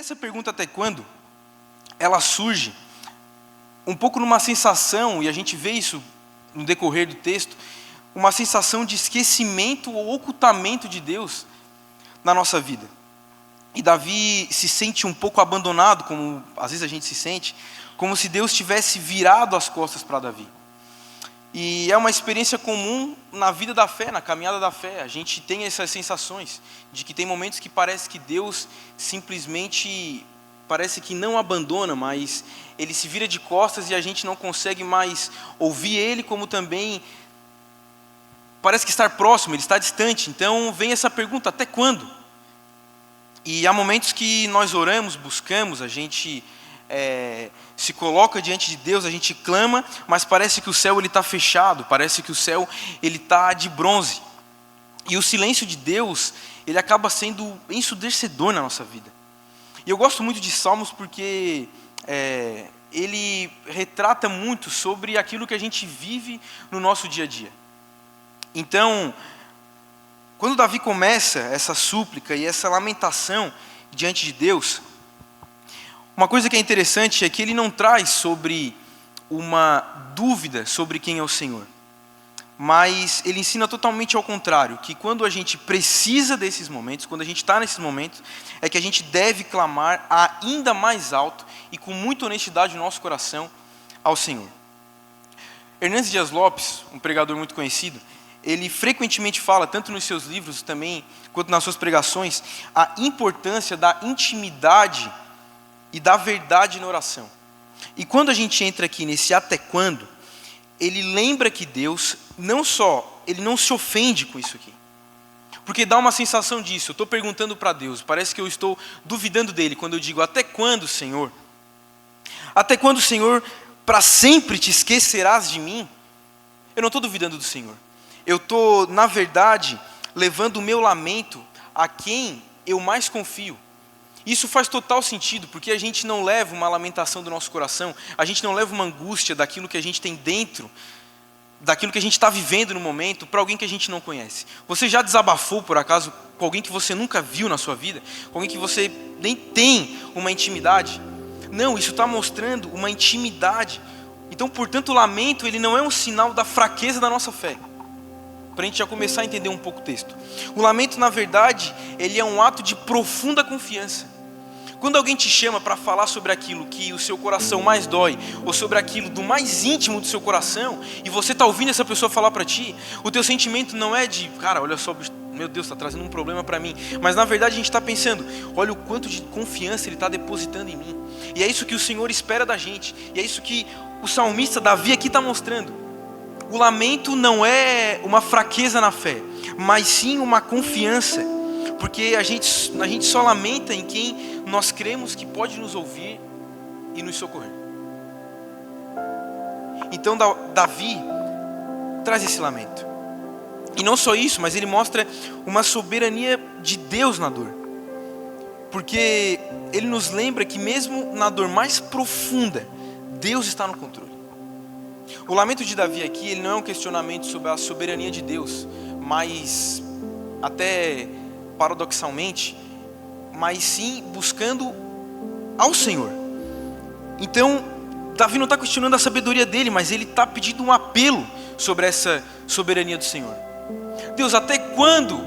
essa pergunta até quando, ela surge um pouco numa sensação, e a gente vê isso no decorrer do texto, uma sensação de esquecimento ou ocultamento de Deus na nossa vida. E Davi se sente um pouco abandonado, como às vezes a gente se sente, como se Deus tivesse virado as costas para Davi. E é uma experiência comum na vida da fé, na caminhada da fé. A gente tem essas sensações de que tem momentos que parece que Deus simplesmente parece que não abandona, mas Ele se vira de costas e a gente não consegue mais ouvir Ele, como também parece que estar próximo, Ele está distante. Então vem essa pergunta, até quando? E há momentos que nós oramos, buscamos, a gente se coloca diante de Deus, a gente clama, mas parece que o céu está fechado, parece que o céu está de bronze. E o silêncio de Deus, ele acaba sendo ensurdecedor na nossa vida. E eu gosto muito de Salmos porque ele retrata muito sobre aquilo que a gente vive no nosso dia a dia. Então, quando Davi começa essa súplica e essa lamentação diante de Deus, uma coisa que é interessante é que ele não traz sobre uma dúvida sobre quem é o Senhor, mas ele ensina totalmente ao contrário, que quando a gente precisa desses momentos, quando a gente está nesses momentos, é que a gente deve clamar ainda mais alto e com muita honestidade no nosso coração ao Senhor. Hernandes Dias Lopes, um pregador muito conhecido, ele frequentemente fala, tanto nos seus livros também, quanto nas suas pregações, a importância da intimidade e da verdade na oração. E quando a gente entra aqui nesse até quando, ele lembra que Deus, ele não se ofende com isso aqui. Porque dá uma sensação disso, eu estou perguntando para Deus, parece que eu estou duvidando dele, quando eu digo, até quando, Senhor? Até quando, Senhor, para sempre te esquecerás de mim? Eu não estou duvidando do Senhor. Eu estou, na verdade, levando o meu lamento a quem eu mais confio. Isso faz total sentido, porque a gente não leva uma lamentação do nosso coração, a gente não leva uma angústia daquilo que a gente tem dentro, daquilo que a gente está vivendo no momento, para alguém que a gente não conhece. Você já desabafou, por acaso, com alguém que você nunca viu na sua vida? Com alguém que você nem tem uma intimidade? Não, isso está mostrando uma intimidade. Então, portanto, o lamento ele não é um sinal da fraqueza da nossa fé. Para a gente já começar a entender um pouco o texto. O lamento, na verdade, ele é um ato de profunda confiança. Quando alguém te chama para falar sobre aquilo que o seu coração mais dói, ou sobre aquilo do mais íntimo do seu coração, e você está ouvindo essa pessoa falar para ti, o teu sentimento não é de, cara, olha só, meu Deus, está trazendo um problema para mim. Mas na verdade a gente está pensando, olha o quanto de confiança ele está depositando em mim. E é isso que o Senhor espera da gente. E é isso que o salmista Davi aqui está mostrando. O lamento não é uma fraqueza na fé, mas sim uma confiança, porque a gente só lamenta em quem nós cremos que pode nos ouvir e nos socorrer. Então Davi traz esse lamento. E não só isso, mas ele mostra uma soberania de Deus na dor. Porque ele nos lembra que mesmo na dor mais profunda, Deus está no controle. O lamento de Davi aqui, ele não é um questionamento sobre a soberania de Deus, mas, até paradoxalmente, mas sim buscando ao Senhor. Então, Davi não está questionando a sabedoria dele, mas ele está pedindo um apelo sobre essa soberania do Senhor. Deus, até quando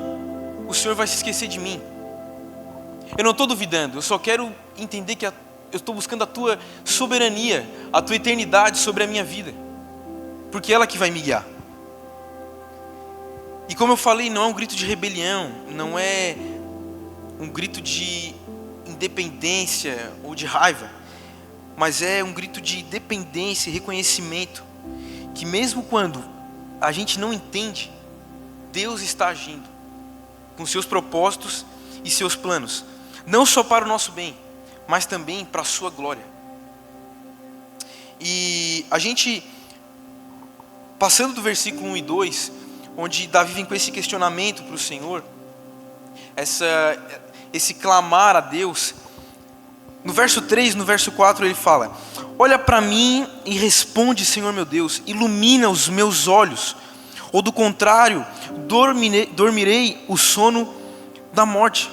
o Senhor vai se esquecer de mim? Eu não estou duvidando, eu só quero entender que eu estou buscando a tua soberania, a tua eternidade sobre a minha vida. Porque é ela que vai me guiar. E como eu falei, não é um grito de rebelião, não é um grito de independência ou de raiva, mas é um grito de dependência e reconhecimento, que mesmo quando a gente não entende, Deus está agindo com seus propósitos e seus planos, não só para o nosso bem, mas também para a sua glória. E a gente, passando do versículo 1 e 2, onde Davi vem com esse questionamento para o Senhor, esse clamar a Deus, no verso 3, no verso 4 ele fala: olha para mim e responde, Senhor meu Deus, ilumina os meus olhos, ou do contrário, dormirei o sono da morte.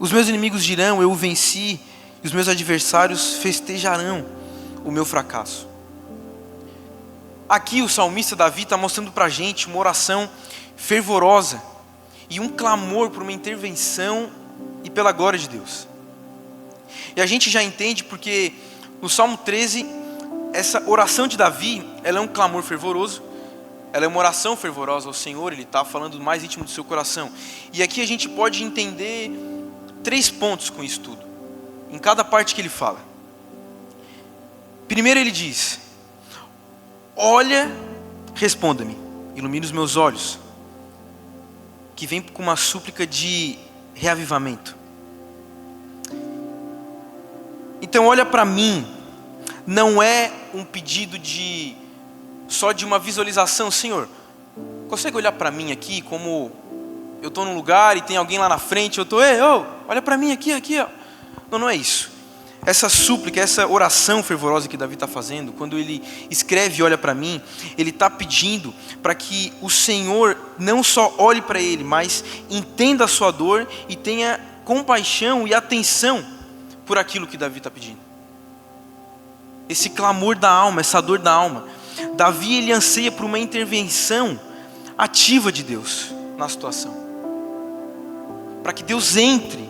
Os meus inimigos dirão, eu o venci, e os meus adversários festejarão o meu fracasso. Aqui o salmista Davi está mostrando para a gente uma oração fervorosa e um clamor por uma intervenção e pela glória de Deus. E a gente já entende porque no Salmo 13, essa oração de Davi, ela é um clamor fervoroso, ela é uma oração fervorosa ao Senhor, ele está falando do mais íntimo do seu coração. E aqui a gente pode entender 3 pontos com isso tudo, em cada parte que ele fala. Primeiro ele diz, olha, responda-me, ilumina os meus olhos, que vem com uma súplica de reavivamento. Então olha para mim, não é um pedido só de uma visualização. Senhor, consegue olhar para mim aqui como eu estou num lugar e tem alguém lá na frente, eu estou, olha para mim aqui, ó. Não é isso. Essa súplica, essa oração fervorosa que Davi está fazendo, quando ele escreve olha para mim, ele está pedindo para que o Senhor não só olhe para ele, mas entenda a sua dor e tenha compaixão e atenção por aquilo que Davi está pedindo. Esse clamor da alma, essa dor da alma. Davi, ele anseia por uma intervenção ativa de Deus na situação, para que Deus entre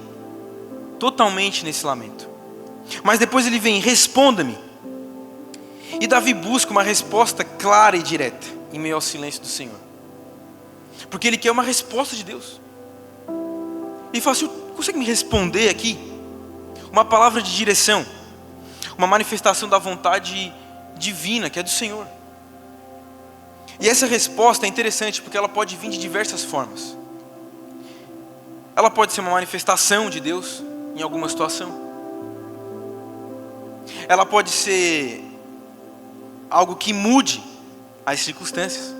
totalmente nesse lamento. Mas depois ele vem, responda-me. E Davi busca uma resposta clara e direta em meio ao silêncio do Senhor, porque ele quer uma resposta de Deus. Ele fala, Senhor, consegue me responder aqui? Uma palavra de direção, uma manifestação da vontade divina, que é do Senhor. E essa resposta é interessante, porque ela pode vir de diversas formas. Ela pode ser uma manifestação de Deus em alguma situação. Ela pode ser algo que mude as circunstâncias.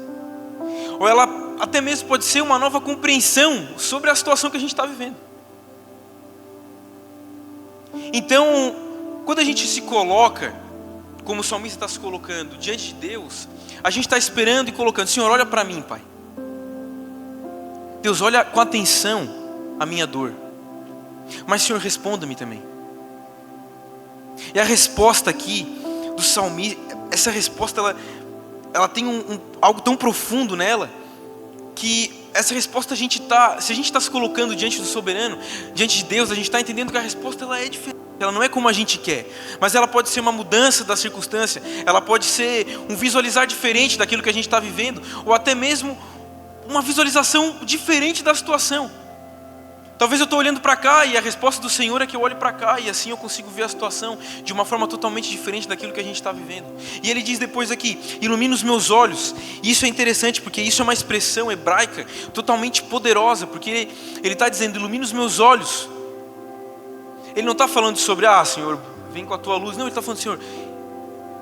Ou ela até mesmo pode ser uma nova compreensão sobre a situação que a gente está vivendo. Então, quando a gente se coloca, como o salmista está se colocando, diante de Deus, a gente está esperando e colocando, Senhor, olha para mim, Pai. Deus, olha com atenção a minha dor. Mas, Senhor, responda-me também. E a resposta aqui do salmista, essa resposta, ela tem algo tão profundo nela, que essa resposta se a gente está se colocando diante do soberano, diante de Deus, a gente está entendendo que a resposta ela é diferente. Ela não é como a gente quer, mas ela pode ser uma mudança da circunstância, ela pode ser um visualizar diferente daquilo que a gente está vivendo, ou até mesmo uma visualização diferente da situação. Talvez eu estou olhando para cá e a resposta do Senhor é que eu olhe para cá, e assim eu consigo ver a situação de uma forma totalmente diferente daquilo que a gente está vivendo. E ele diz depois aqui, ilumina os meus olhos. E isso é interessante, porque isso é uma expressão hebraica totalmente poderosa, porque ele está dizendo, ilumina os meus olhos. Ele não está falando sobre, Senhor, vem com a tua luz. Não, ele está falando, Senhor,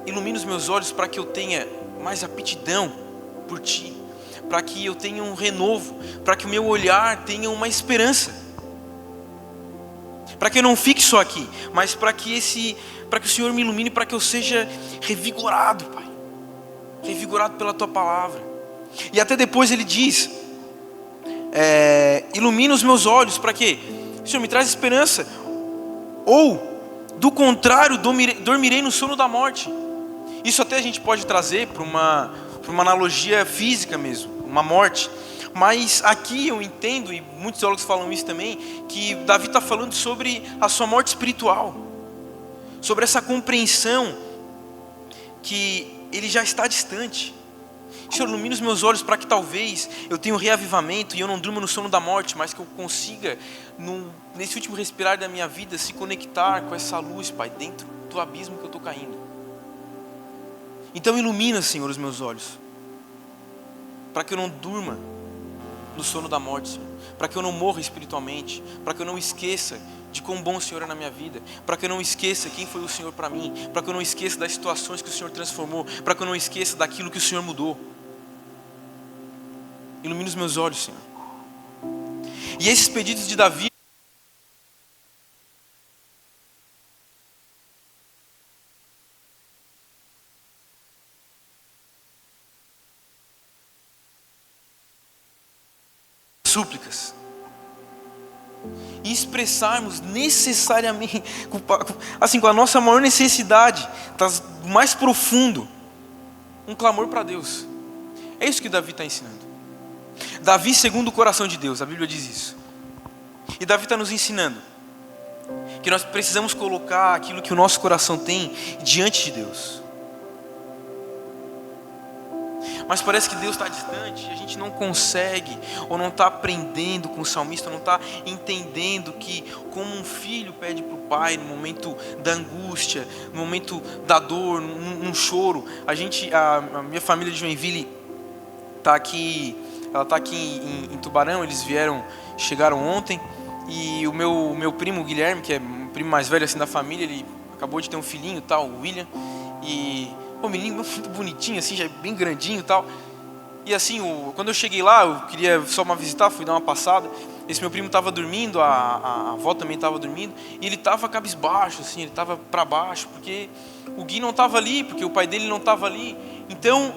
ilumina os meus olhos para que eu tenha mais aptidão por Ti, para que eu tenha um renovo, para que o meu olhar tenha uma esperança, para que eu não fique só aqui, mas para que o Senhor me ilumine, para que eu seja revigorado, Pai, revigorado pela Tua palavra. E até depois ele diz, ilumina os meus olhos, para quê? Senhor, me traz esperança, ou do contrário, dormirei no sono da morte. Isso até a gente pode trazer para uma analogia física mesmo, uma morte. Mas aqui eu entendo, e muitos teólogos falam isso também, que Davi está falando sobre a sua morte espiritual, sobre essa compreensão que ele já está distante. Senhor, ilumina os meus olhos para que talvez eu tenha um reavivamento e eu não durma no sono da morte, mas que eu consiga, nesse último respirar da minha vida, se conectar com essa luz, Pai, dentro do abismo que eu estou caindo. Então ilumina, Senhor, os meus olhos, para que eu não durma no sono da morte, Senhor, para que eu não morra espiritualmente, para que eu não esqueça de quão bom o Senhor é na minha vida, para que eu não esqueça quem foi o Senhor para mim, para que eu não esqueça das situações que o Senhor transformou, para que eu não esqueça daquilo que o Senhor mudou. Ilumina os meus olhos, Senhor. E esses pedidos de Davi, súplicas. e expressarmos necessariamente, assim, com a nossa maior necessidade, mais profundo, um clamor para Deus. É isso que Davi está ensinando. Davi segundo o coração de Deus, a Bíblia diz isso. E Davi está nos ensinando que nós precisamos colocar aquilo que o nosso coração tem diante de Deus. Mas parece que Deus está distante, e a gente não consegue, ou não está aprendendo com o salmista, não está entendendo que como um filho pede para o pai no momento da angústia, no momento da dor, num choro. A minha família de Joinville está aqui, ela está aqui em Tubarão, eles chegaram ontem, e o meu primo Guilherme, que é o primo mais velho assim da família, ele acabou de ter um filhinho, tal, o William, e o menino muito bonitinho, assim, já bem grandinho e tal. E assim, quando eu cheguei lá, eu queria só visitar, fui dar uma passada. Esse meu primo estava dormindo, a avó também estava dormindo, e ele estava cabisbaixo, assim, ele estava para baixo, porque o Gui não estava ali, porque o pai dele não estava ali. Então,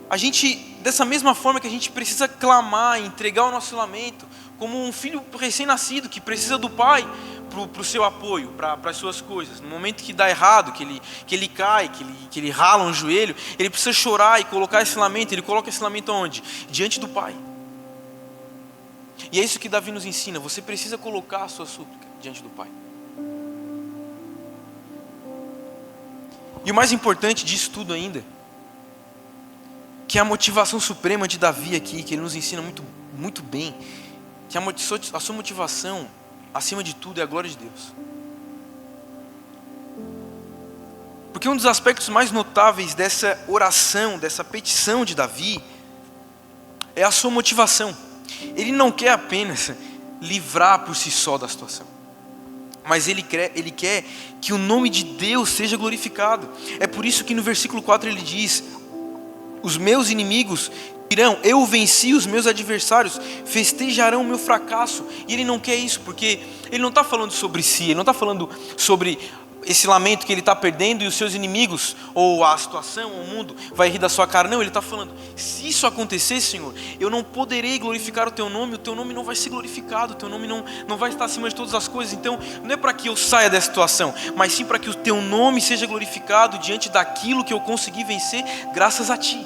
a gente, dessa mesma forma que a gente precisa clamar, entregar o nosso lamento, como um filho recém-nascido que precisa do pai para o seu apoio, para as suas coisas. No momento que dá errado, que ele cai, que ele rala um joelho, ele precisa chorar e colocar esse lamento. Ele coloca esse lamento onde? Diante do pai. E é isso que Davi nos ensina. Você precisa colocar a sua súplica diante do pai. E o mais importante disso tudo ainda, que é a motivação suprema de Davi aqui, que ele nos ensina muito, muito bem, que a sua motivação, acima de tudo, é a glória de Deus. Porque um dos aspectos mais notáveis dessa oração, dessa petição de Davi, é a sua motivação. Ele não quer apenas livrar por si só da situação, mas ele quer que o nome de Deus seja glorificado. É por isso que no versículo 4 ele diz: os meus inimigos dirão, eu venci os meus adversários, festejarão o meu fracasso. E ele não quer isso, porque ele não está falando sobre si, ele não está falando sobre esse lamento que ele está perdendo e os seus inimigos, ou a situação, ou o mundo vai rir da sua cara. Não, ele está falando, se isso acontecer, Senhor, eu não poderei glorificar o teu nome não vai ser glorificado, o teu nome não vai estar acima de todas as coisas. Então, não é para que eu saia dessa situação, mas sim para que o teu nome seja glorificado diante daquilo que eu consegui vencer, graças a ti.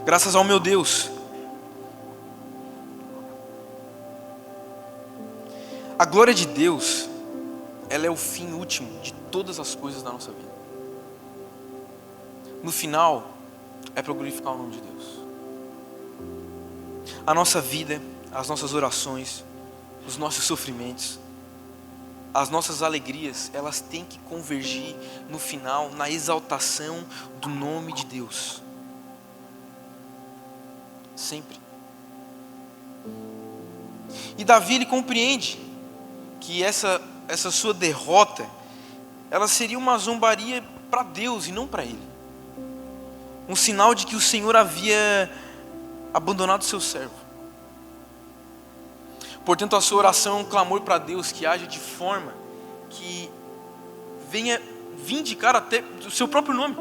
Graças ao meu Deus. A glória de Deus, ela é o fim último de todas as coisas da nossa vida. No final, é para glorificar o nome de Deus. A nossa vida, as nossas orações, os nossos sofrimentos, as nossas alegrias, elas têm que convergir no final na exaltação do nome de Deus. Sempre. E Davi, ele compreende que essa sua derrota, ela seria uma zombaria para Deus e não para ele. Um sinal de que o Senhor havia abandonado o seu servo. Portanto, a sua oração é um clamor para Deus que age de forma que venha vindicar até o seu próprio nome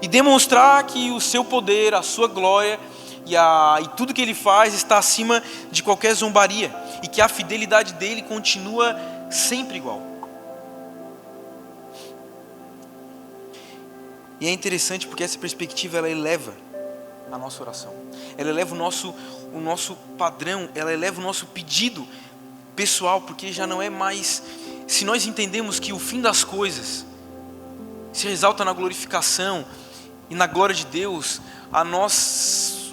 e demonstrar que o seu poder, a sua glória e tudo que ele faz está acima de qualquer zombaria, e que a fidelidade dele continua sempre igual. E é interessante porque essa perspectiva, ela eleva a nossa oração, ela eleva o nosso padrão, ela eleva o nosso pedido pessoal, porque já não é mais, se nós entendemos que o fim das coisas se exalta na glorificação e na glória de Deus,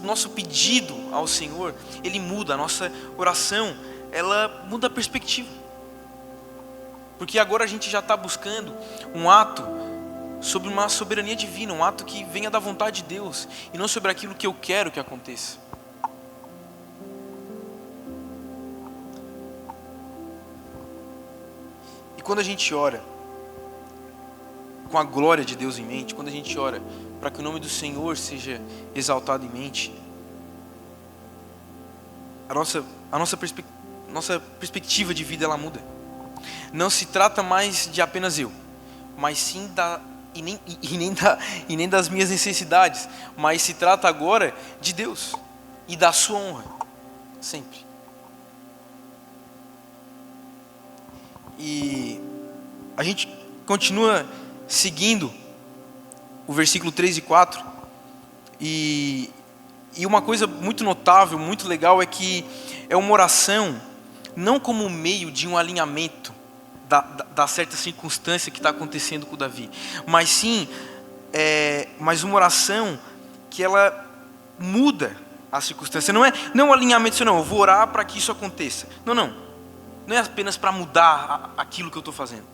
nosso pedido ao Senhor, ele muda, a nossa oração, ela muda a perspectiva. Porque agora a gente já está buscando um ato sobre uma soberania divina, um ato que venha da vontade de Deus, e não sobre aquilo que eu quero que aconteça. E quando a gente ora com a glória de Deus em mente, quando a gente ora para que o nome do Senhor seja exaltado em mente, a nossa perspectiva de vida, ela muda. Não se trata mais de apenas eu, mas sim nem das minhas necessidades, mas se trata agora de Deus e da sua honra, sempre. E a gente continua seguindo o versículo 3 e 4. E uma coisa muito notável, muito legal, é que é uma oração não como meio de um alinhamento da certa circunstância que está acontecendo com Davi, mas sim, mas uma oração que ela muda a circunstância. Não é um alinhamento, não, eu vou orar para que isso aconteça. Não é apenas para mudar aquilo que eu estou fazendo.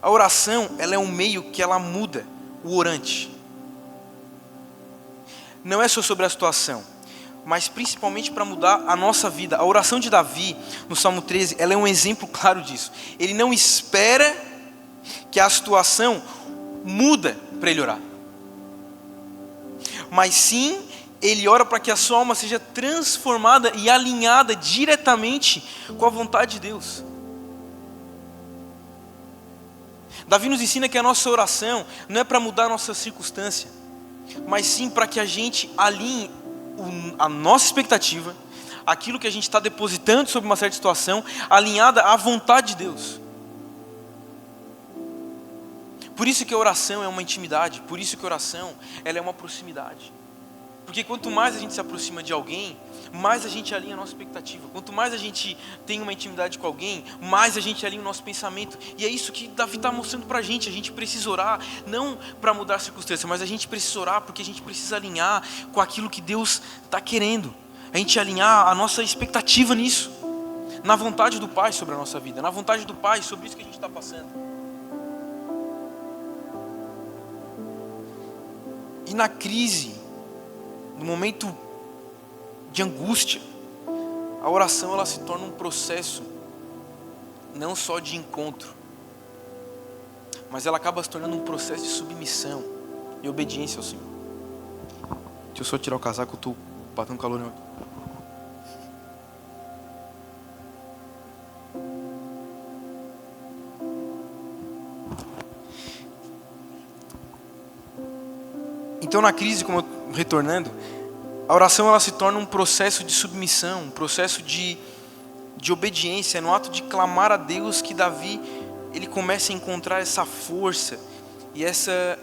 A oração, ela é um meio que ela muda o orante. Não é só sobre a situação, mas principalmente para mudar a nossa vida. A oração de Davi, no Salmo 13, ela é um exemplo claro disso. Ele não espera que a situação muda para ele orar, mas sim, ele ora para que a sua alma seja transformada e alinhada diretamente com a vontade de Deus. Davi nos ensina que a nossa oração não é para mudar a nossa circunstância, mas sim para que a gente alinhe a nossa expectativa, aquilo que a gente está depositando sobre uma certa situação, alinhada à vontade de Deus. Por isso que a oração é uma intimidade, por isso que a oração ela é uma proximidade. Porque quanto mais a gente se aproxima de alguém, mais a gente alinha a nossa expectativa. Quanto mais a gente tem uma intimidade com alguém, mais a gente alinha o nosso pensamento. E é isso que Davi está mostrando para a gente precisa orar, não para mudar a circunstância, mas a gente precisa orar porque a gente precisa alinhar com aquilo que Deus está querendo. A gente alinhar a nossa expectativa nisso, na vontade do Pai sobre a nossa vida, na vontade do Pai sobre isso que a gente está passando. E na crise, no momento de angústia, a oração ela se torna um processo não só de encontro, mas ela acaba se tornando um processo de submissão e obediência ao Senhor. Deixa eu só tirar o casaco, eu estou batendo calor aqui. Então na crise, retornando, a oração ela se torna um processo de submissão, um processo de obediência. No ato de clamar a Deus que Davi ele começa a encontrar essa força e essa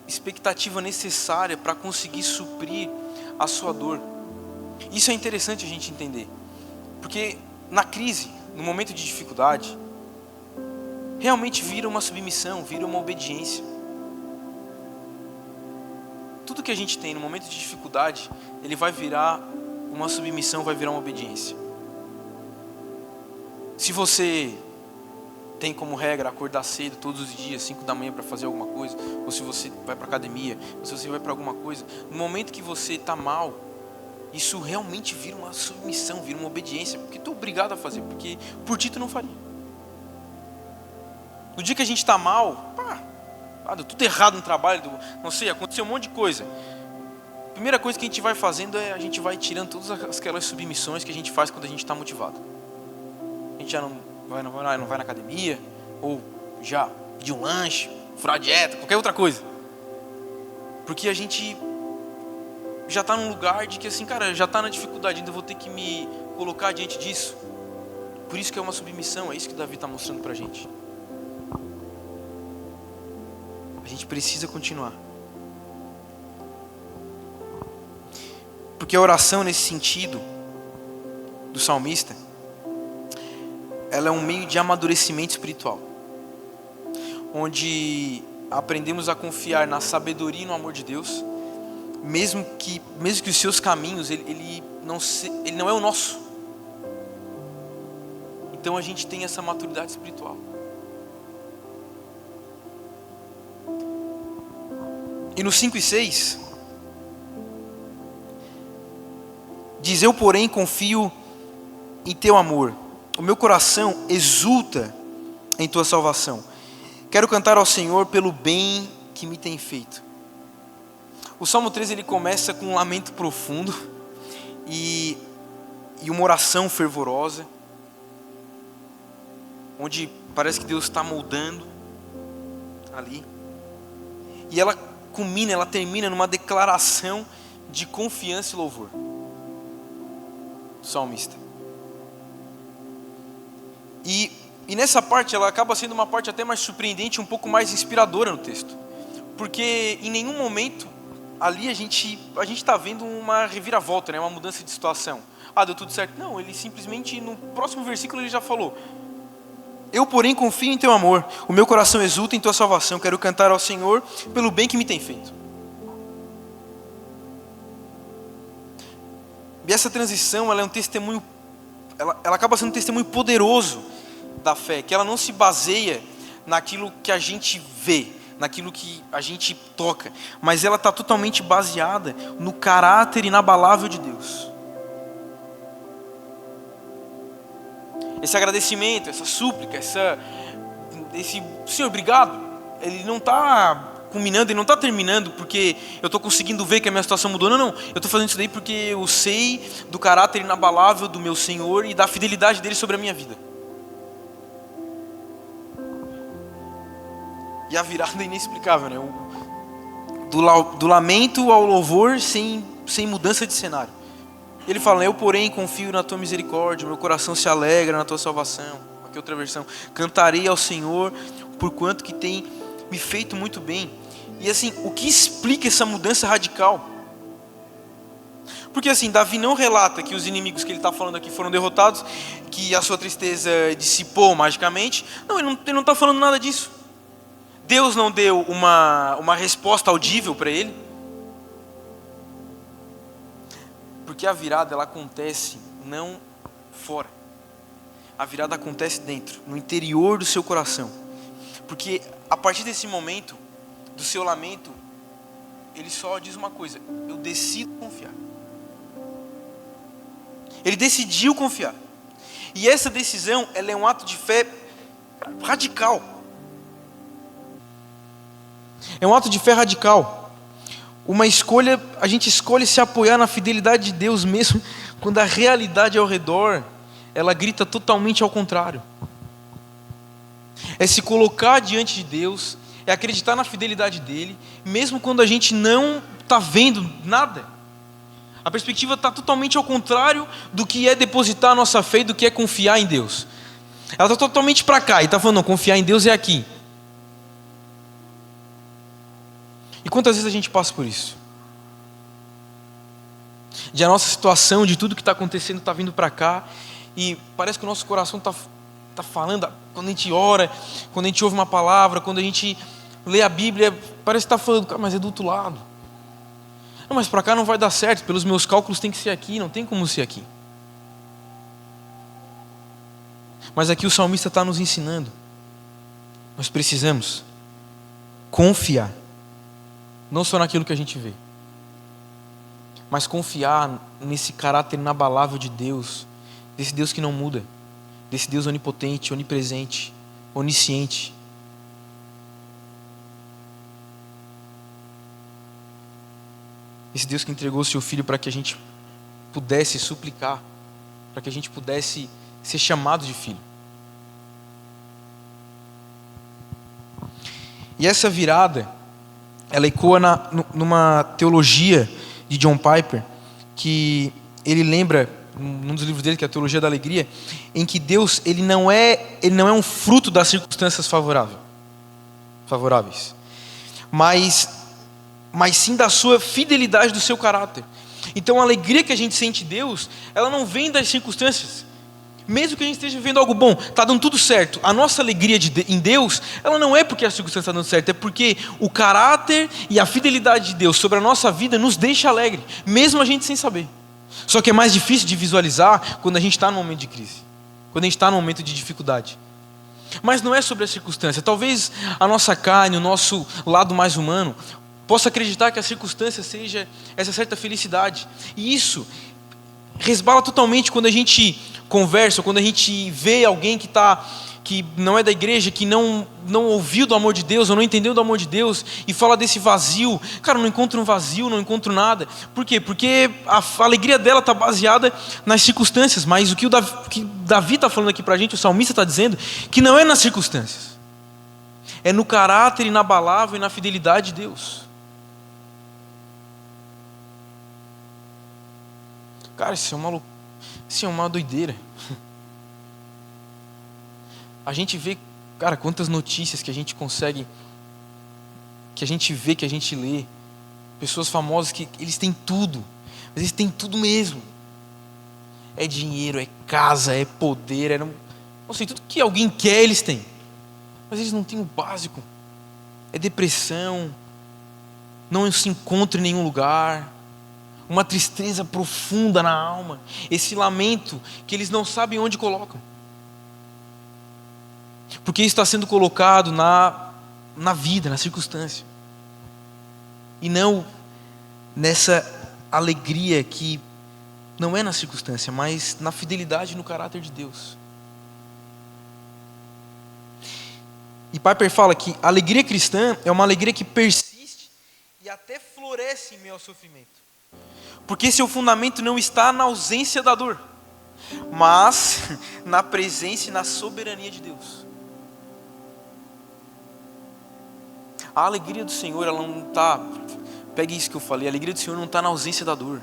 expectativa necessária para conseguir suprir a sua dor. Isso é interessante a gente entender, porque na crise, no momento de dificuldade, realmente vira uma submissão, vira uma obediência. Tudo que a gente tem no momento de dificuldade, ele vai virar uma submissão, vai virar uma obediência. Se você tem como regra acordar cedo todos os dias, 5 da manhã para fazer alguma coisa, ou se você vai para academia, ou se você vai para alguma coisa, no momento que você está mal, isso realmente vira uma submissão, vira uma obediência, porque tu é obrigado a fazer, porque por ti tu não faria. No dia que a gente está mal, deu tudo errado no trabalho, não sei, aconteceu um monte de coisa. A primeira coisa que a gente vai fazendo é a gente vai tirando todas aquelas submissões que a gente faz quando a gente está motivado. A gente já não vai na academia, ou já pedir um lanche, furar a dieta, qualquer outra coisa. Porque a gente já está num lugar de que assim, cara, já está na dificuldade, ainda vou ter que me colocar diante disso. Por isso que é uma submissão, é isso que Davi está mostrando para a gente. A gente precisa continuar. Porque a oração nesse sentido do salmista, ela é um meio de amadurecimento espiritual, onde aprendemos a confiar na sabedoria e no amor de Deus, mesmo que os seus caminhos ele não é o nosso. Então a gente tem essa maturidade espiritual. E no 5 e 6, diz: eu porém confio em teu amor, o meu coração exulta em tua salvação. Quero cantar ao Senhor pelo bem que me tem feito. O Salmo 13 ele começa com um lamento profundo e uma oração fervorosa, onde parece que Deus está moldando ali. E ela termina numa declaração de confiança e louvor. O salmista. E nessa parte, ela acaba sendo uma parte até mais surpreendente, um pouco mais inspiradora no texto. Porque em nenhum momento ali a gente está vendo uma reviravolta, né? Uma mudança de situação. Ah, deu tudo certo. Não, ele simplesmente, no próximo versículo, ele já falou: eu, porém, confio em teu amor. O meu coração exulta em tua salvação. Quero cantar ao Senhor pelo bem que me tem feito. E essa transição, ela é um testemunho, ela acaba sendo um testemunho poderoso da fé, que ela não se baseia naquilo que a gente vê, naquilo que a gente toca, mas ela está totalmente baseada no caráter inabalável de Deus. Esse agradecimento, essa súplica, esse Senhor, obrigado, ele não está culminando, ele não está terminando porque eu estou conseguindo ver que a minha situação mudou. Não, eu estou fazendo isso daí porque eu sei do caráter inabalável do meu Senhor e da fidelidade dele sobre a minha vida. E a virada é inexplicável, né? Do lamento ao louvor sem mudança de cenário. Ele fala: eu, porém, confio na tua misericórdia, meu coração se alegra na tua salvação. Aqui outra versão: cantarei ao Senhor por quanto que tem me feito muito bem. E assim, o que explica essa mudança radical? Porque assim, Davi não relata que os inimigos que ele está falando aqui foram derrotados, que a sua tristeza dissipou magicamente. Não, ele não está falando nada disso. Deus não deu uma resposta audível para ele. Porque a virada, ela acontece não fora. A virada acontece dentro, no interior do seu coração. Porque a partir desse momento, do seu lamento, ele só diz uma coisa: eu decido confiar. Ele decidiu confiar. E essa decisão, ela é um ato de fé radical. É um ato de fé radical. Uma escolha, a gente escolhe se apoiar na fidelidade de Deus mesmo quando a realidade ao redor, ela grita totalmente ao contrário. É se colocar diante de Deus, é acreditar na fidelidade dele, mesmo quando a gente não está vendo nada. A perspectiva está totalmente ao contrário do que é depositar a nossa fé e do que é confiar em Deus. Ela está totalmente para cá e está falando: não, confiar em Deus é aqui. E quantas vezes a gente passa por isso? De a nossa situação, de tudo que está acontecendo, está vindo para cá, e parece que o nosso coração está falando, quando a gente ora, quando a gente ouve uma palavra, quando a gente lê a Bíblia, parece que está falando: cara, mas é do outro lado. Não, mas para cá não vai dar certo, pelos meus cálculos tem que ser aqui, não tem como ser aqui. Mas aqui o salmista está nos ensinando: nós precisamos confiar, não só naquilo que a gente vê, mas confiar nesse caráter inabalável de Deus, desse Deus que não muda, desse Deus onipotente, onipresente, onisciente. Esse Deus que entregou o seu Filho para que a gente pudesse suplicar, para que a gente pudesse ser chamado de filho. E essa virada, ela ecoa numa teologia de John Piper, que ele lembra, num dos livros dele, que é a Teologia da Alegria, em que Deus, ele não é um fruto das circunstâncias favoráveis, mas sim da sua fidelidade, do seu caráter. Então a alegria que a gente sente em Deus, ela não vem das circunstâncias. Mesmo que a gente esteja vivendo algo bom, está dando tudo certo, a nossa alegria em Deus, ela não é porque a circunstância está dando certo, é porque o caráter e a fidelidade de Deus sobre a nossa vida nos deixa alegre, mesmo a gente sem saber. Só que é mais difícil de visualizar quando a gente está num momento de crise, quando a gente está num momento de dificuldade. Mas não é sobre a circunstância. Talvez a nossa carne, o nosso lado mais humano, possa acreditar que a circunstância seja essa certa felicidade. E isso resbala totalmente quando a gente conversa, quando a gente vê alguém que não é da igreja, que não ouviu do amor de Deus, ou não entendeu do amor de Deus, e fala desse vazio. Cara, não encontro um vazio, não encontro nada. Por quê? Porque a alegria dela está baseada nas circunstâncias, mas o que Davi está falando aqui para a gente, o salmista está dizendo, que não é nas circunstâncias, é no caráter inabalável e na fidelidade de Deus. Cara, isso é uma doideira. A gente vê, cara, quantas notícias que a gente consegue, que a gente vê, que a gente lê. Pessoas famosas que eles têm tudo, mas eles têm tudo mesmo. É dinheiro, é casa, é poder, não sei, tudo que alguém quer eles têm. Mas eles não têm o básico. É depressão, não se encontra em nenhum lugar, uma tristeza profunda na alma, esse lamento que eles não sabem onde colocam. Porque isso está sendo colocado na vida, na circunstância. E não nessa alegria que não é na circunstância, mas na fidelidade e no caráter de Deus. E Piper fala que a alegria cristã é uma alegria que persiste e até floresce em meio ao sofrimento. Porque seu fundamento não está na ausência da dor, mas na presença e na soberania de Deus. A alegria do Senhor, ela não está... Pegue isso que eu falei, a alegria do Senhor não está na ausência da dor.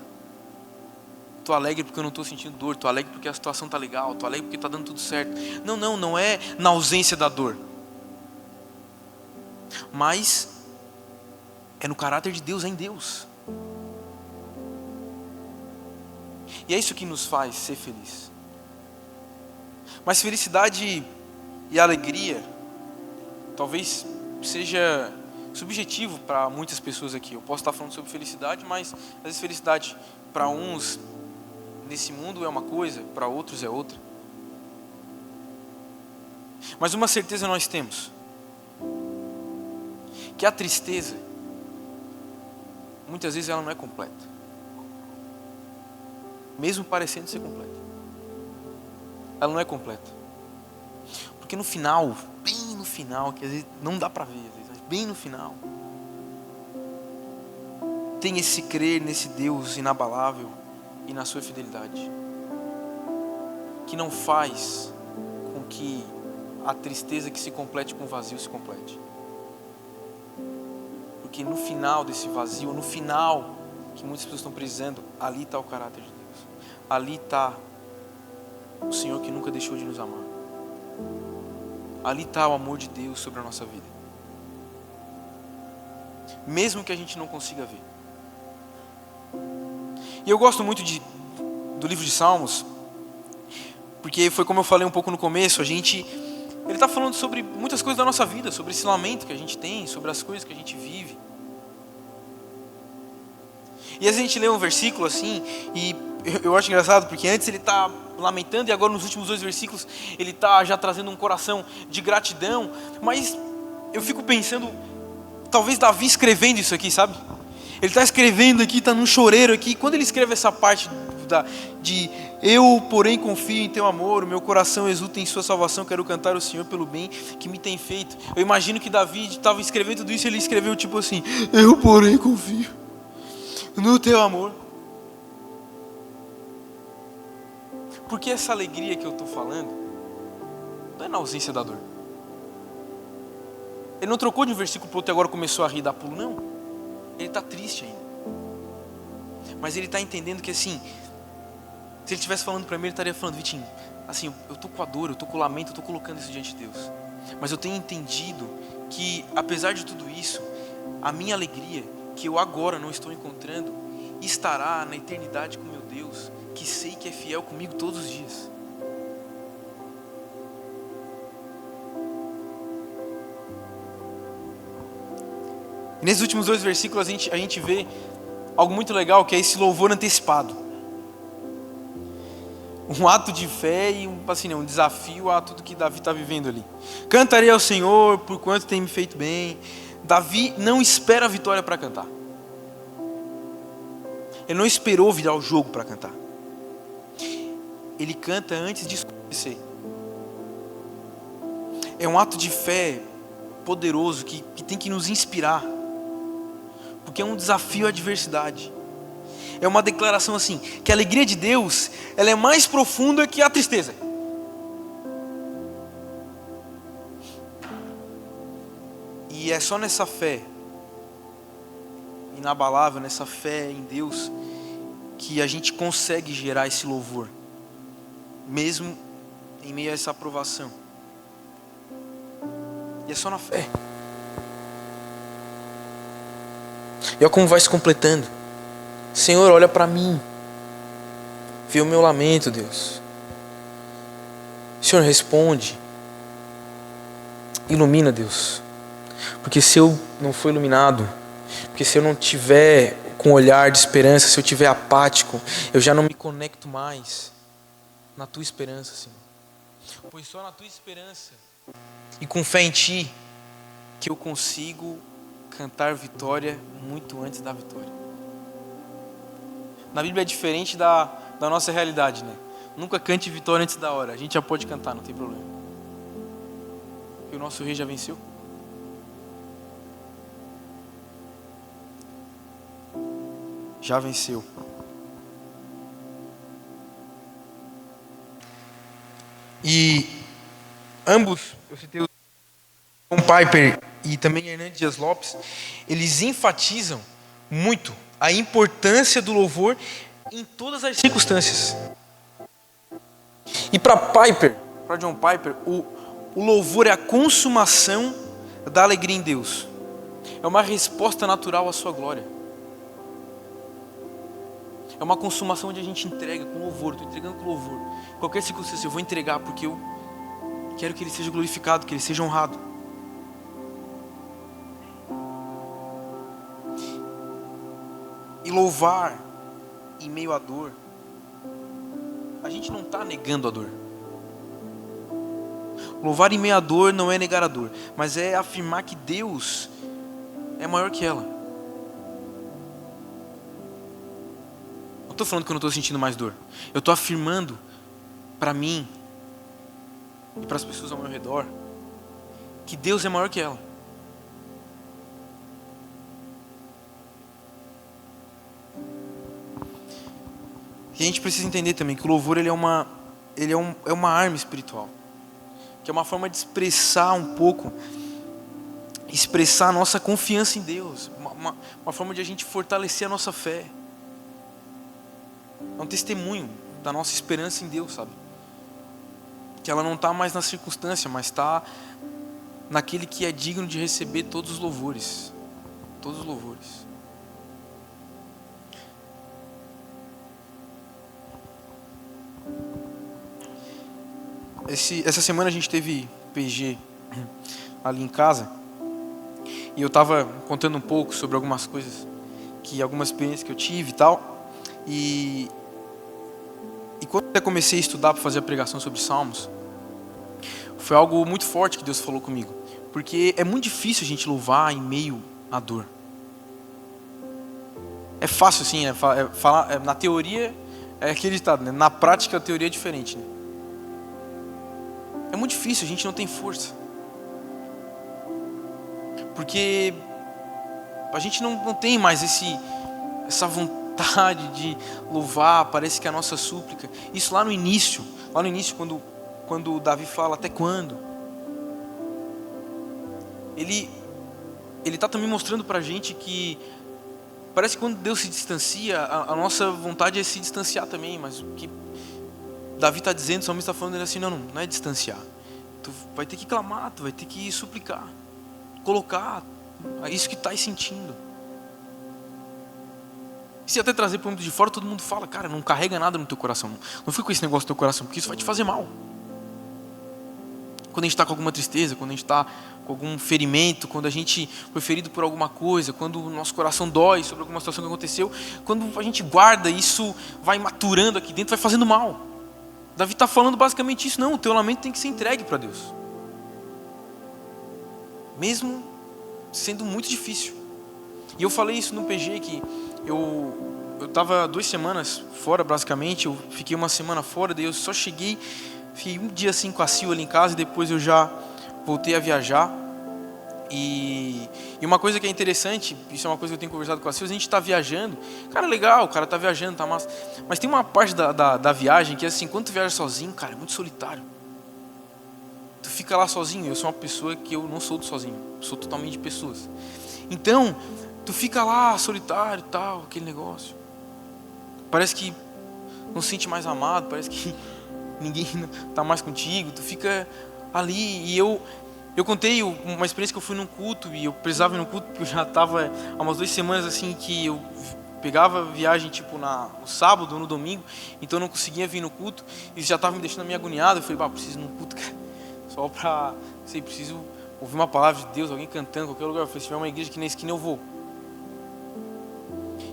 Estou alegre porque eu não estou sentindo dor, estou alegre porque a situação está legal, estou alegre porque está dando tudo certo. Não é na ausência da dor. Mas é no caráter de Deus, é em Deus. E é isso que nos faz ser feliz. Mas felicidade e alegria talvez seja subjetivo para muitas pessoas aqui. Eu posso estar falando sobre felicidade, mas às vezes felicidade para uns nesse mundo é uma coisa, para outros é outra. Mas uma certeza nós temos, que a tristeza muitas vezes ela não é completa, mesmo parecendo ser completa. Ela não é completa, porque no final, bem no final, que às vezes não dá para ver, às vezes, mas bem no final, tem esse crer nesse Deus inabalável e na sua fidelidade, que não faz com que a tristeza que se complete com o vazio se complete. Porque no final desse vazio, no final que muitas pessoas estão precisando, ali está o caráter de Deus. Ali está o Senhor que nunca deixou de nos amar. Ali está o amor de Deus sobre a nossa vida. Mesmo que a gente não consiga ver. E eu gosto muito do livro de Salmos, porque foi como eu falei um pouco no começo, ele está falando sobre muitas coisas da nossa vida, sobre esse lamento que a gente tem, sobre as coisas que a gente vive. E às vezes a gente lê um versículo assim, e eu acho engraçado, porque antes ele está lamentando, e agora nos últimos 2 versículos ele está já trazendo um coração de gratidão. Mas eu fico pensando, talvez Davi escrevendo isso aqui, sabe? Ele está escrevendo aqui, está num choreiro aqui. Quando ele escreve essa parte de eu, porém, confio em teu amor, o meu coração exulta em sua salvação, quero cantar o Senhor pelo bem que me tem feito. Eu imagino que Davi estava escrevendo tudo isso e ele escreveu tipo assim: eu, porém, confio no teu amor. Porque essa alegria que eu estou falando não é na ausência da dor. Ele não trocou de um versículo para o outro e agora começou a rir, dar pulo, não. Ele está triste ainda. Mas ele está entendendo que assim, se ele estivesse falando para mim, ele estaria falando: Vitinho, assim, eu estou com a dor, eu estou com o lamento, eu estou colocando isso diante de Deus. Mas eu tenho entendido que, apesar de tudo isso, a minha alegria, que eu agora não estou encontrando, estará na eternidade com meu Deus, que sei que é fiel comigo todos os dias. E nesses últimos 2 versículos a gente vê algo muito legal, que é esse louvor antecipado. Um ato de fé e um desafio a tudo que Davi está vivendo ali. Cantarei ao Senhor por quanto tem me feito bem. Davi não espera a vitória para cantar. Ele não esperou virar o jogo para cantar. Ele canta antes de acontecer. É um ato de fé poderoso que tem que nos inspirar. Porque é um desafio à adversidade. É uma declaração assim, que a alegria de Deus, ela é mais profunda que a tristeza. E é só nessa fé inabalável, nessa fé em Deus, que a gente consegue gerar esse louvor, mesmo em meio a essa aprovação. E é só na fé. E olha como vai se completando. Senhor, olha para mim. Vê o meu lamento, Deus. Senhor, responde. Ilumina, Deus. Porque se eu não for iluminado, porque se eu não tiver com um olhar de esperança, se eu tiver apático, eu já não me conecto mais na tua esperança, Senhor. Pois só na tua esperança e com fé em ti que eu consigo cantar vitória muito antes da vitória. Na Bíblia é diferente da nossa realidade, né? Nunca cante vitória antes da hora. A gente já pode cantar, não tem problema. Porque o nosso rei já venceu. Já venceu. E ambos, eu citei o John Piper e também Hernandes Dias Lopes, eles enfatizam muito a importância do louvor em todas as circunstâncias. E para John Piper, o louvor é a consumação da alegria em Deus. É uma resposta natural à sua glória. É uma consumação onde a gente entrega com louvor. Estou entregando com louvor. Em qualquer circunstância eu vou entregar porque eu quero que Ele seja glorificado, que Ele seja honrado. E louvar em meio à dor, a gente não está negando a dor. Louvar em meio à dor não é negar a dor, mas é afirmar que Deus é maior que ela. Não estou falando que eu não estou sentindo mais dor. Eu estou afirmando para mim e para as pessoas ao meu redor que Deus é maior que ela. E a gente precisa entender também que o louvor é uma arma espiritual, que é uma forma de expressar um pouco, expressar a nossa confiança em Deus, uma forma de a gente fortalecer a nossa fé. É um testemunho da nossa esperança em Deus, sabe? Que ela não está mais na circunstância, mas está naquele que é digno de receber todos os louvores. Todos os louvores. Essa semana a gente teve PG ali em casa. E eu estava contando um pouco sobre algumas coisas, algumas experiências que eu tive e tal. E quando eu comecei a estudar para fazer a pregação sobre Salmos, foi algo muito forte que Deus falou comigo. Porque é muito difícil a gente louvar em meio à dor. É fácil assim, falar, na teoria é aquele ditado, né? Na prática a teoria é diferente, né? É muito difícil, a gente não tem força. Porque a gente não tem mais essa vontade de louvar, parece que é a nossa súplica. Isso lá no início quando Davi fala até quando, ele está também mostrando pra gente que parece que quando Deus se distancia, a nossa vontade é se distanciar também, mas o que Davi está dizendo, o salmista está falando assim, não é distanciar. Tu vai ter que clamar, tu vai ter que suplicar, colocar isso que estás sentindo. E se até trazer para o mundo de fora, todo mundo fala, cara, não carrega nada no teu coração, não fica com esse negócio no teu coração, porque isso vai te fazer mal. Quando a gente está com alguma tristeza, quando a gente está com algum ferimento, quando a gente foi ferido por alguma coisa, quando o nosso coração dói sobre alguma situação que aconteceu, quando a gente guarda, isso vai maturando aqui dentro, vai fazendo mal. Davi está falando basicamente isso, não, o teu lamento tem que ser entregue para Deus. Mesmo sendo muito difícil. E eu falei isso no PG, que eu estava 2 semanas fora, basicamente, eu fiquei 1 semana fora, daí eu só cheguei, fiquei um dia assim com a Sil ali em casa, e depois eu já voltei a viajar. E uma coisa que é interessante, isso é uma coisa que eu tenho conversado com a Sil, a gente está viajando, cara, legal, o cara está viajando, tá massa, mas tem uma parte da viagem que é assim, quando tu viaja sozinho, cara, é muito solitário. Tu fica lá sozinho, eu sou uma pessoa que eu não sou do sozinho, sou totalmente de pessoas. Então, tu fica lá solitário e tal, aquele negócio. Parece que não se sente mais amado, parece que ninguém está mais contigo, tu fica ali. E eu Eu contei uma experiência que eu fui num culto e eu precisava ir no culto porque eu já estava há umas 2 semanas assim que eu pegava viagem tipo no sábado ou no domingo, então eu não conseguia vir no culto e já estava me deixando meio agoniado. Eu falei, preciso ir no culto, cara, só para, preciso ouvir uma palavra de Deus, alguém cantando em qualquer lugar. Eu falei, se tiver uma igreja aqui na esquina eu vou.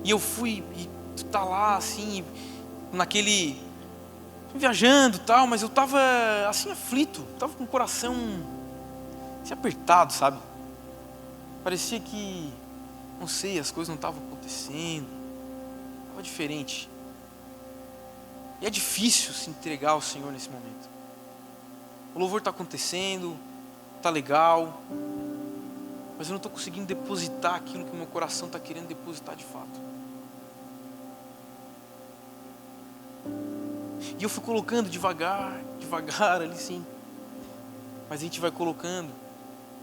E eu fui e tu tá lá assim, viajando e tal, mas eu tava assim aflito, tava com o coração assim, apertado, sabe? Parecia que, não sei, as coisas não estavam acontecendo, estava diferente. E é difícil se entregar ao Senhor nesse momento. O louvor está acontecendo, está legal, mas eu não estou conseguindo depositar aquilo que o meu coração está querendo depositar de fato. E eu fui colocando devagar ali sim. Mas a gente vai colocando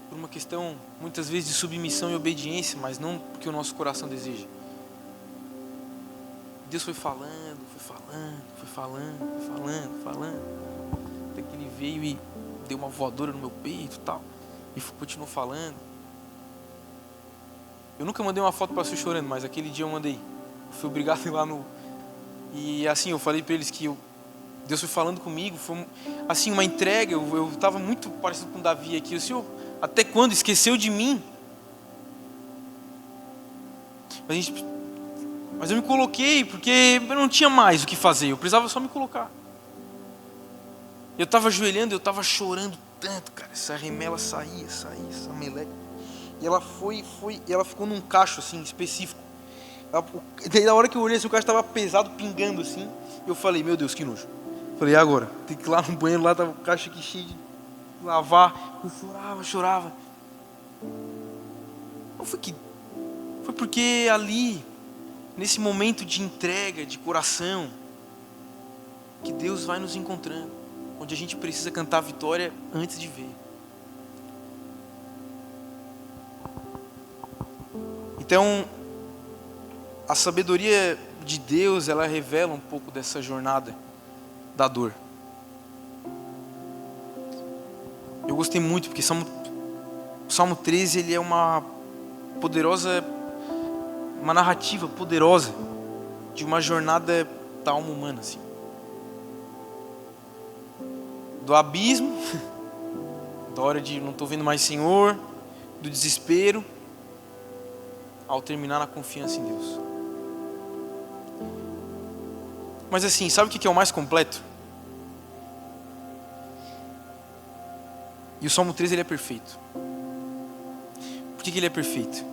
por uma questão, muitas vezes, de submissão e obediência, mas não porque o nosso coração deseja. Deus foi falando, até que Ele veio e deu uma voadora no meu peito e tal, e continuou falando. Eu nunca mandei uma foto para você chorando, mas aquele dia eu mandei. Eu fui obrigado a ir lá E assim, eu falei para eles que Deus foi falando comigo, foi assim, uma entrega. Eu estava muito parecido com Davi aqui. O Senhor, até quando? Esqueceu de mim? Mas eu me coloquei, porque eu não tinha mais o que fazer, eu precisava só me colocar. Eu estava ajoelhando, eu estava chorando tanto, cara. Essa remela saía, essa meleca. E ela ela ficou num cacho assim, específico. Daí na hora que eu olhei, assim, o cacho estava pesado, pingando assim. Eu falei, meu Deus, que nojo. Falei, e agora? Tem que ir lá no banheiro, lá estava o cacho aqui cheio de lavar. Eu chorava. Não foi porque ali, nesse momento de entrega, de coração, que Deus vai nos encontrando, onde a gente precisa cantar a vitória antes de ver. Então, a sabedoria de Deus, ela revela um pouco dessa jornada da dor. Eu gostei muito, porque Salmo 13, ele é uma narrativa poderosa de uma jornada da alma humana, assim. Do abismo, da hora de não estou vendo mais Senhor, do desespero, ao terminar na confiança em Deus. Mas assim, sabe o que é o mais completo? E o Salmo 13, ele é perfeito. Por que ele é perfeito?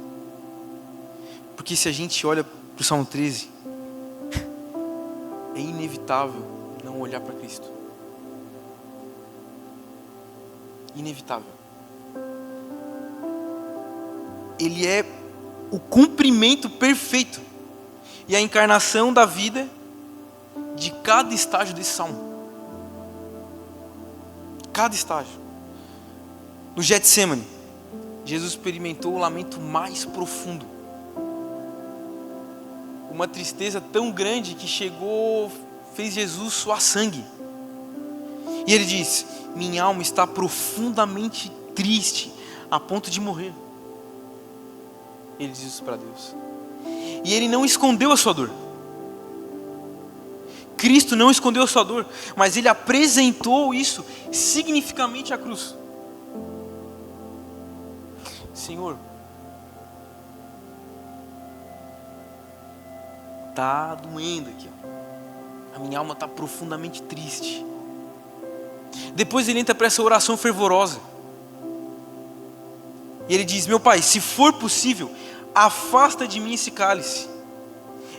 Porque se a gente olha para o Salmo 13, é inevitável não olhar para Cristo. Inevitável. Ele é o cumprimento perfeito e a encarnação da vida de cada estágio desse salmo. Cada estágio. No Getsemane, Jesus experimentou o lamento mais profundo. Uma tristeza tão grande que fez Jesus suar sangue. E ele diz, minha alma está profundamente triste, a ponto de morrer. Ele diz isso para Deus. E ele não escondeu a sua dor. Cristo não escondeu a sua dor, mas ele apresentou isso significativamente à cruz. Senhor, está doendo aqui, a minha alma está profundamente triste. Depois ele entra para essa oração fervorosa. E ele diz, meu Pai, se for possível, afasta de mim esse cálice.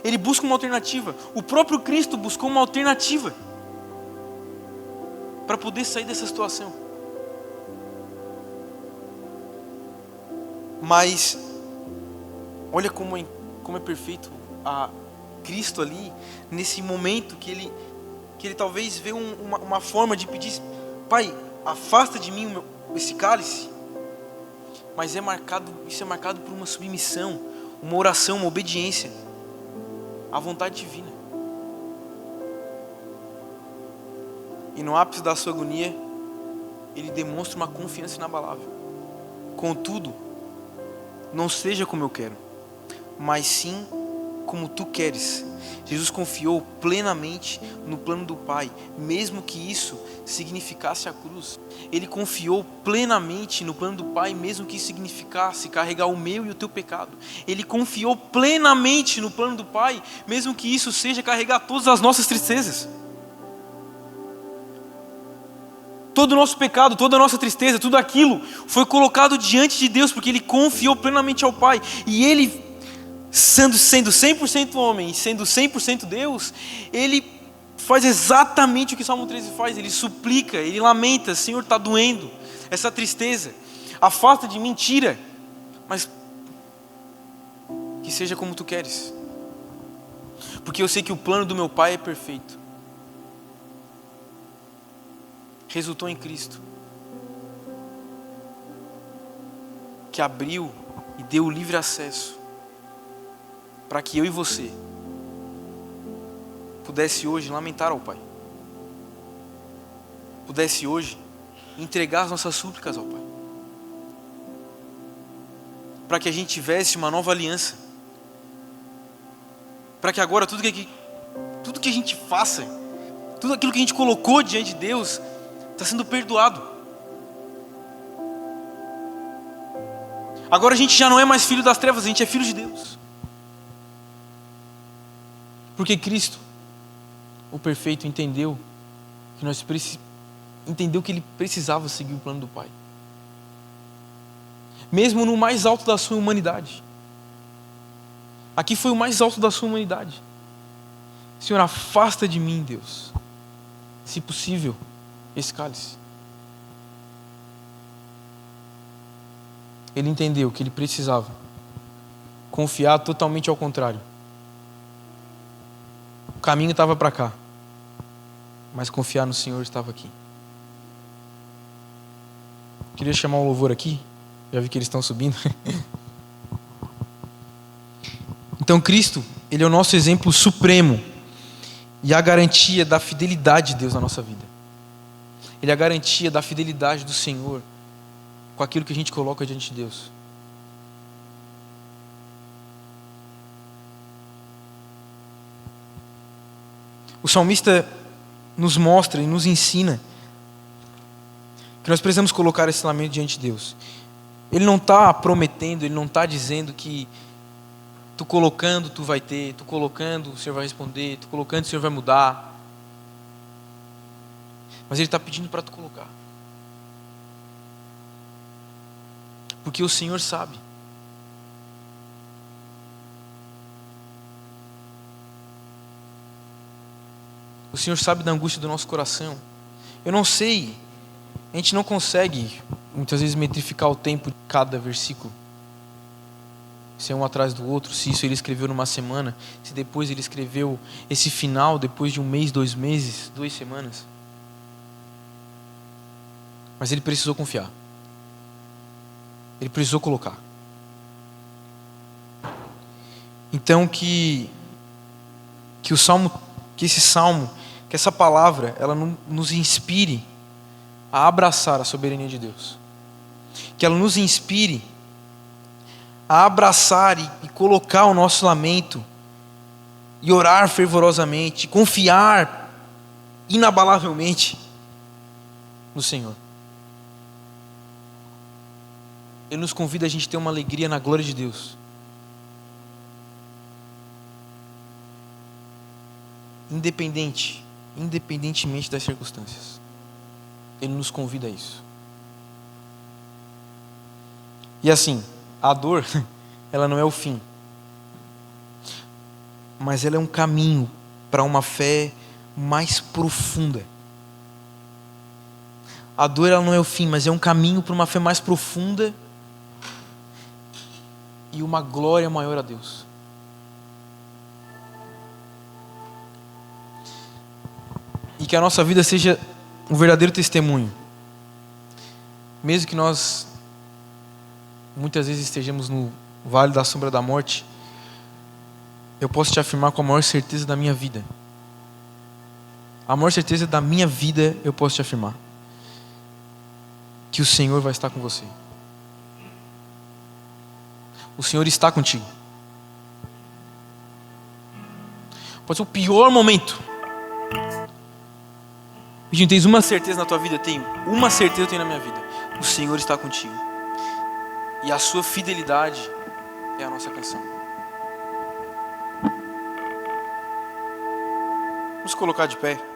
Ele busca uma alternativa. O próprio Cristo buscou uma alternativa para poder sair dessa situação. Mas olha como é perfeito a Cristo ali, nesse momento que ele talvez vê uma forma de pedir, Pai, afasta de mim esse cálice. Mas isso é marcado por uma submissão, uma oração, uma obediência à vontade divina. E no ápice da sua agonia, ele demonstra uma confiança inabalável. Contudo, não seja como eu quero, mas sim como tu queres. Jesus confiou plenamente no plano do Pai, mesmo que isso significasse a cruz. Ele confiou plenamente no plano do Pai, mesmo que isso significasse carregar o meu e o teu pecado. Ele confiou plenamente no plano do Pai, mesmo que isso seja carregar todas as nossas tristezas. Todo o nosso pecado, toda a nossa tristeza, tudo aquilo foi colocado diante de Deus, porque Ele confiou plenamente ao Pai. E Ele, sendo 100% homem e sendo 100% Deus, Ele faz exatamente o que Salmo 13 faz. Ele suplica, Ele lamenta: Senhor, está doendo essa tristeza, afasta de mim, tira, mas que seja como Tu queres, porque eu sei que o plano do meu Pai é perfeito. Resultou em Cristo, que abriu e deu livre acesso para que eu e você pudesse hoje lamentar ao Pai, pudesse hoje entregar as nossas súplicas ao Pai, para que a gente tivesse uma nova aliança, para que agora tudo que a gente faça, tudo aquilo que a gente colocou diante de Deus está sendo perdoado. Agora a gente já não é mais filho das trevas, a gente é filho de Deus. Porque Cristo, o perfeito, entendeu que Ele precisava seguir o plano do Pai. Mesmo no mais alto da sua humanidade. Aqui foi o mais alto da sua humanidade. Senhor, afasta de mim, Deus, se possível, esse cálice. Ele entendeu que ele precisava confiar totalmente ao contrário. O caminho estava para cá, mas confiar no Senhor estava aqui. Queria chamar o louvor aqui, já vi que eles estão subindo. Então Cristo, Ele é o nosso exemplo supremo e a garantia da fidelidade de Deus na nossa vida. Ele é a garantia da fidelidade do Senhor com aquilo que a gente coloca diante de Deus. O salmista nos mostra e nos ensina que nós precisamos colocar esse lamento diante de Deus. Ele não está prometendo, ele não está dizendo que tu colocando tu vai ter, tu colocando o Senhor vai responder, tu colocando o Senhor vai mudar. Mas Ele está pedindo para tu colocar. Porque o Senhor sabe. O Senhor sabe da angústia do nosso coração. Eu não sei, a gente não consegue muitas vezes metrificar o tempo de cada versículo. Se é um atrás do outro, se isso ele escreveu numa semana, se depois ele escreveu esse final depois de 1 mês, 2 meses, 2 semanas. Mas ele precisou confiar. Ele precisou colocar. Então que esse salmo, que essa palavra, ela nos inspire a abraçar a soberania de Deus. Que ela nos inspire a abraçar e colocar o nosso lamento e orar fervorosamente, confiar inabalavelmente no Senhor. Ele nos convida a gente ter uma alegria na glória de Deus. Independentemente das circunstâncias. Ele nos convida a isso. E assim, a dor, ela não é o fim. Mas ela é um caminho para uma fé mais profunda. A dor, ela não é o fim, mas é um caminho para uma fé mais profunda e uma glória maior a Deus. E que a nossa vida seja um verdadeiro testemunho. Mesmo que nós muitas vezes estejamos no vale da sombra da morte, eu posso te afirmar com a maior certeza da minha vida. A maior certeza da minha vida eu posso te afirmar. que o Senhor vai estar com você. O Senhor está contigo. Pode ser o pior momento. Gente, tens uma certeza na tua vida? Tenho. Uma certeza eu tenho na minha vida. O Senhor está contigo. E a sua fidelidade é a nossa canção. Vamos colocar de pé.